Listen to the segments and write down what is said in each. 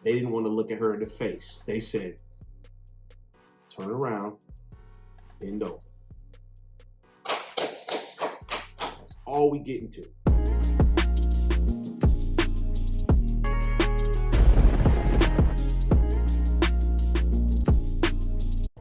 They didn't want to look at her in the face. They said, turn around, bend over. That's all we get into.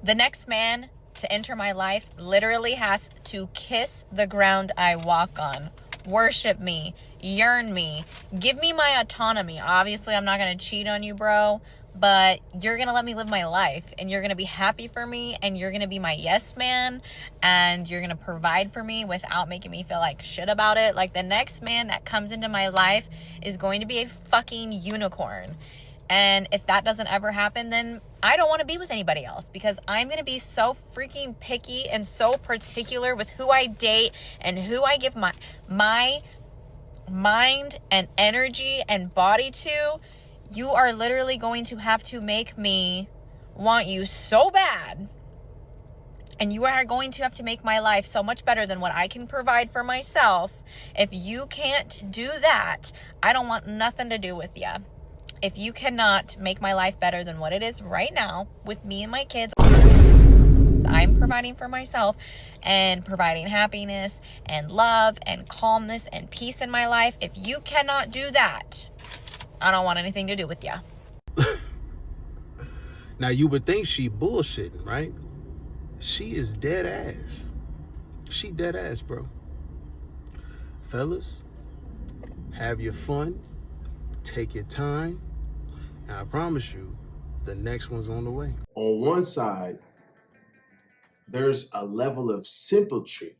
The next man to enter my life literally has to kiss the ground I walk on, worship me, yearn me, give me my autonomy. Obviously, I'm not going to cheat on you, bro, but you're going to let me live my life, and you're going to be happy for me, and you're going to be my yes man, and you're going to provide for me without making me feel like shit about it. Like, the next man that comes into my life is going to be a fucking unicorn. And if that doesn't ever happen, then I don't want to be with anybody else, because I'm going to be so freaking picky and so particular with who I date and who I give my mind and energy and body to. You are literally going to have to make me want you so bad. And you are going to have to make my life so much better than what I can provide for myself. If you can't do that, I don't want nothing to do with you. If you cannot make my life better than what it is right now with me and my kids, I'm providing for myself and providing happiness and love and calmness and peace in my life. If you cannot do that, I don't want anything to do with you. Now, you would think she bullshitting, right? She is dead ass. She dead ass, bro. Fellas, have your fun. Take your time. And I promise you, the next one's on the way. On one side, there's a level of simpletry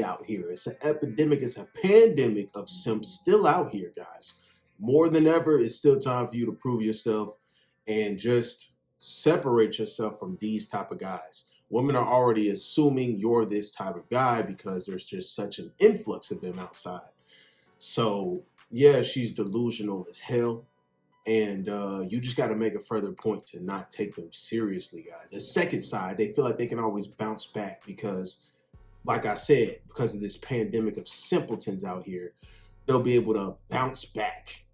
out here. It's an epidemic, it's a pandemic of simps still out here, guys. More than ever, it's still time for you to prove yourself and just separate yourself from these type of guys. Women are already assuming you're this type of guy because there's just such an influx of them outside. So yeah, she's delusional as hell. And you just got to make a further point to not take them seriously, guys. The second side, they feel like they can always bounce back because, like I said, because of this pandemic of simpletons out here, they'll be able to bounce back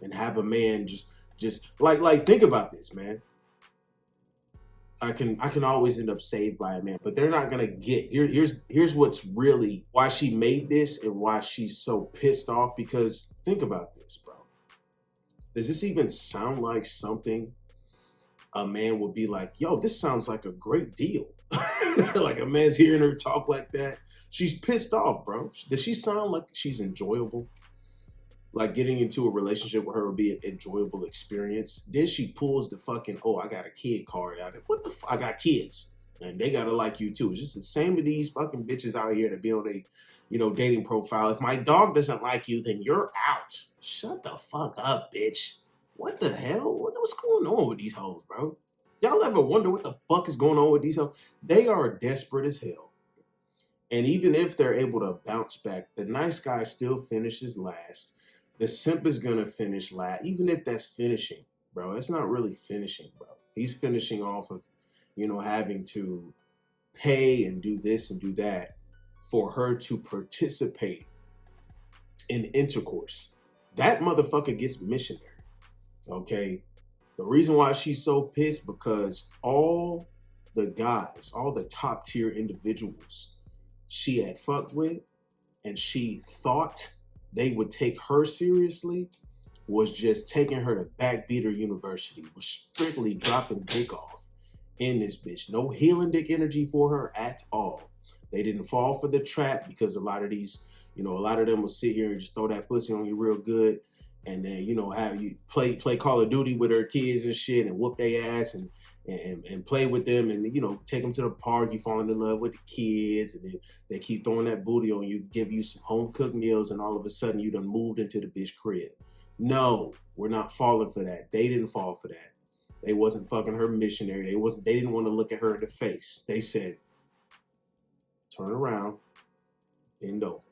and have a man just like think about this, man. I can always end up saved by a man, but they're not gonna get here's what's really why she made this and why she's so pissed off. Because think about this, bro. Does this even sound like something a man would be like, yo, this sounds like a great deal? Like a man's hearing her talk like that. She's pissed off, bro. Does she sound like she's enjoyable? Like getting into a relationship with her would be an enjoyable experience. Then she pulls the fucking, oh, I got a kid card out. What the fuck? I got kids. And they gotta like you too. It's just the same with these fucking bitches out here that be on a dating profile. If my dog doesn't like you, then you're out. Shut the fuck up, bitch. What the hell? What's going on with these hoes, bro? Y'all ever wonder what the fuck is going on with these hoes? They are desperate as hell. And even if they're able to bounce back, the nice guy still finishes last. The simp is gonna finish last, even if that's finishing, bro. It's not really finishing, bro. He's finishing off of, having to pay and do this and do that for her to participate in intercourse. That motherfucker gets missionary, okay? The reason why she's so pissed, because all the guys, all the top tier individuals she had fucked with and she thought they would take her seriously was just taking her to Backbeater University, was strictly dropping dick off in this bitch. No healing dick energy for her at all. They didn't fall for the trap because a lot of them will sit here and just throw that pussy on you real good. And then, have you play Call of Duty with her kids and shit and whoop their ass and play with them and, take them to the park. You fall in love with the kids and then they keep throwing that booty on you, give you some home cooked meals, and all of a sudden you done moved into the bitch crib. No, we're not falling for that. They didn't fall for that. They wasn't fucking her missionary. They didn't want to look at her in the face. They said, turn around, bend over.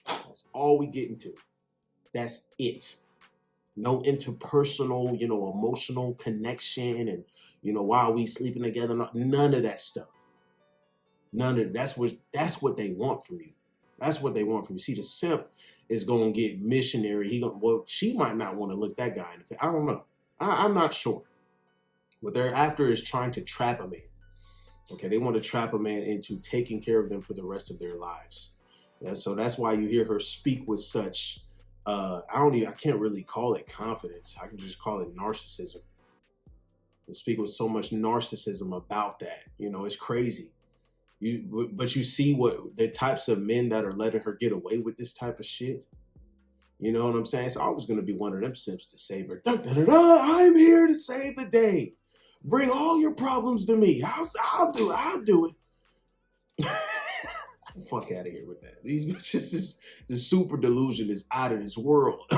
That's all we get into. That's it. No interpersonal, emotional connection and, why are we sleeping together? None of that stuff. None of that's what they want from you. That's what they want from you. See, the simp is gonna get missionary. Well, she might not want to look that guy in the face. I don't know. I'm not sure. What they're after is trying to trap a man. Okay, they want to trap a man into taking care of them for the rest of their lives. Yeah, so that's why you hear her speak with such I can't really call it confidence. I can just call it narcissism. To speak with so much narcissism about that, it's crazy. But you see what the types of men that are letting her get away with this type of shit. You know what I'm saying? It's always going to be one of them simps to save her. Da, da, da, da, I'm here to save the day. Bring all your problems to me. I'll do it. Fuck out of here with that. These bitches, the super delusion is out of this world.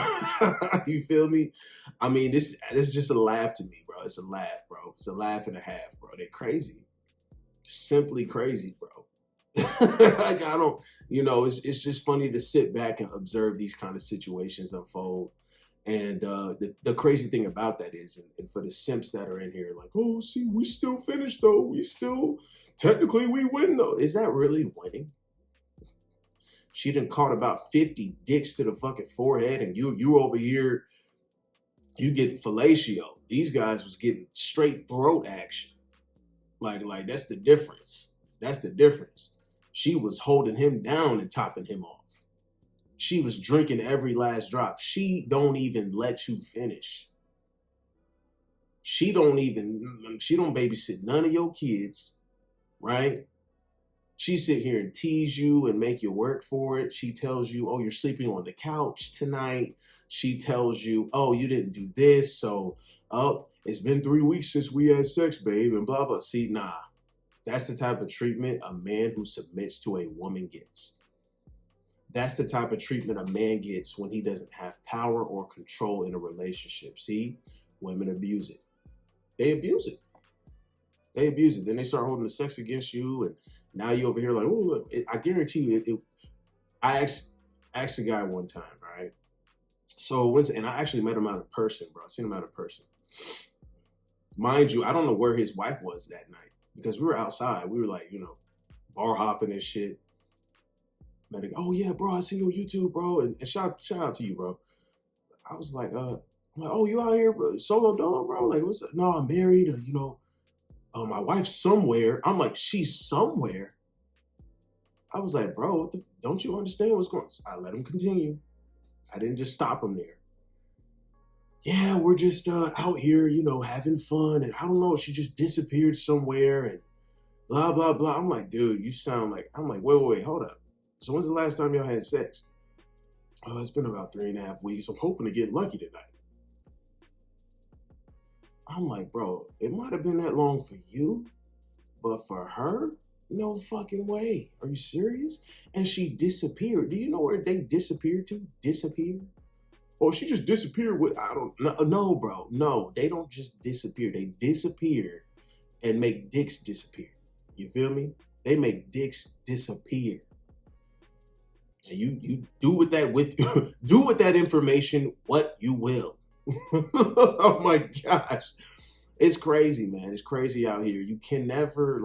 You feel me? I mean, this is just a laugh to me, bro. It's a laugh, bro. It's a laugh and a half, bro. They're crazy. Simply crazy, bro. Like, I don't, it's just funny to sit back and observe these kind of situations unfold. And the crazy thing about that is, and for the simps that are in here, like, oh, see, we still finished though. Technically we win though. Is that really winning? She done caught about 50 dicks to the fucking forehead, and you over here, you get fellatio. These guys was getting straight throat action. Like that's the difference. That's the difference. She was holding him down and topping him off. She was drinking every last drop. She don't even let you finish. She don't babysit none of your kids, right? She sit here and tease you and make you work for it. She tells you, oh, you're sleeping on the couch tonight. She tells you, oh, you didn't do this. So, oh, it's been 3 weeks since we had sex, babe, and blah, blah. See, nah. That's the type of treatment a man who submits to a woman gets. That's the type of treatment a man gets when he doesn't have power or control in a relationship. See, women abuse it. They abuse it. They abuse it. Then they start holding the sex against you, and now you over here like, oh, look, I guarantee you, I asked a guy one time, right? So, and I actually met him out in person, bro. I seen him out in person. Mind you, I don't know where his wife was that night because we were outside. We were like, bar hopping and shit. Met him, oh yeah, bro, I see you on YouTube, bro. And shout out to you, bro. I was like, oh, you out here, bro? Solo dog, bro? Like, what's up? No, I'm married, my wife's somewhere. I'm like, she's somewhere? I was like, bro, don't you understand what's going on? I let him continue. I didn't just stop him there. Yeah, we're just out here, having fun. And I don't know, she just disappeared somewhere and blah, blah, blah. I'm like, dude, you sound like, I'm like, wait, hold up. So when's the last time y'all had sex? Oh, it's been about 3.5 weeks. I'm hoping to get lucky tonight. I'm like, bro, it might have been that long for you, but for her, no fucking way. Are you serious? And she disappeared. Do you know where they disappeared to? Disappear? Oh, she just disappeared with, I don't know. No, bro. No, they don't just disappear. They disappear and make dicks disappear. You feel me? They make dicks disappear. And you do with that information what you will. Oh my gosh. It's crazy, man. It's crazy out here. You can never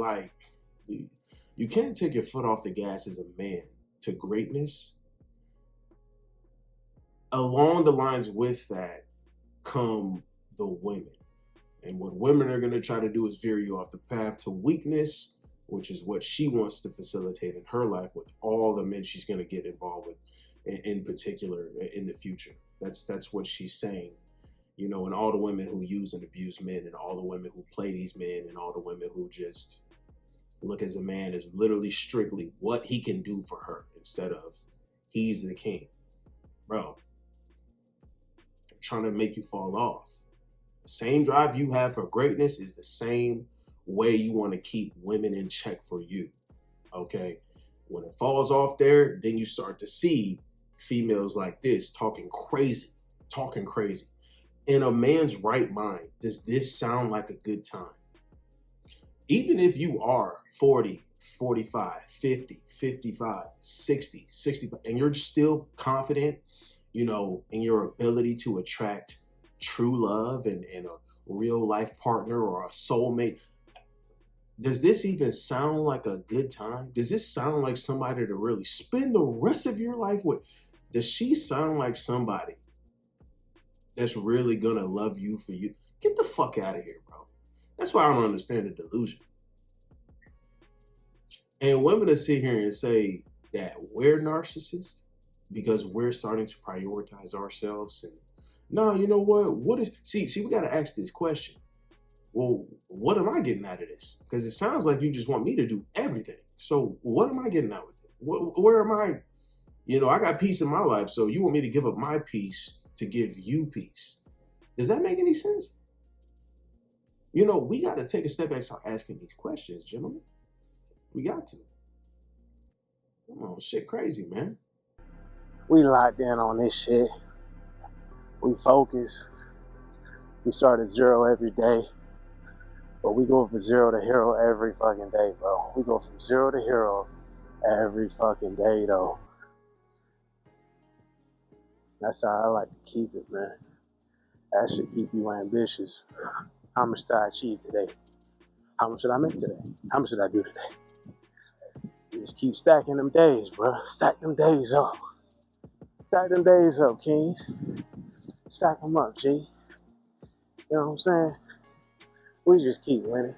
you can't take your foot off the gas as a man to greatness. Along the lines with that come the women. And what women are going to try to do is veer you off the path to weakness, which is what she wants to facilitate in her life with all the men she's going to get involved with, in particular, in the future. That's what she's saying. And all the women who use and abuse men, and all the women who play these men, and all the women who just look as a man as literally strictly what he can do for her instead of he's the king. Bro, they're trying to make you fall off. The same drive you have for greatness is the same way you want to keep women in check for you. Okay? When it falls off there, then you start to see females like this talking crazy. In a man's right mind, does this sound like a good time? Even if you are 40, 45, 50, 55, 60, 65, and you're still confident, in your ability to attract true love and a real life partner or a soulmate, Does this even sound like a good time? Does this sound like somebody to really spend the rest of your life with? Does she sound like somebody that's really gonna love you for you? Get the fuck out of here, bro. That's why I don't understand the delusion. And women to sit here and say that we're narcissists because we're starting to prioritize ourselves and no, you know what? What is see, we gotta ask this question. Well, what am I getting out of this? Because it sounds like you just want me to do everything. So what am I getting out of it? Where am I? You know, I got peace in my life, so you want me to give up my peace to give you peace. Does that make any sense? You know, we got to take a step back and start asking these questions, gentlemen. We got to. Come on, shit crazy, man. We locked in on this shit. We focus. We start at zero every day. But we go from zero to hero every fucking day, bro. We go from zero to hero every fucking day, though. That's how I like to keep it, man. That should keep you ambitious. How much did I achieve today? How much did I make today? How much did I do today? You just keep stacking them days, bro. Stack them days up. Stack them days up, kings. Stack them up, G. You know what I'm saying? We just keep winning.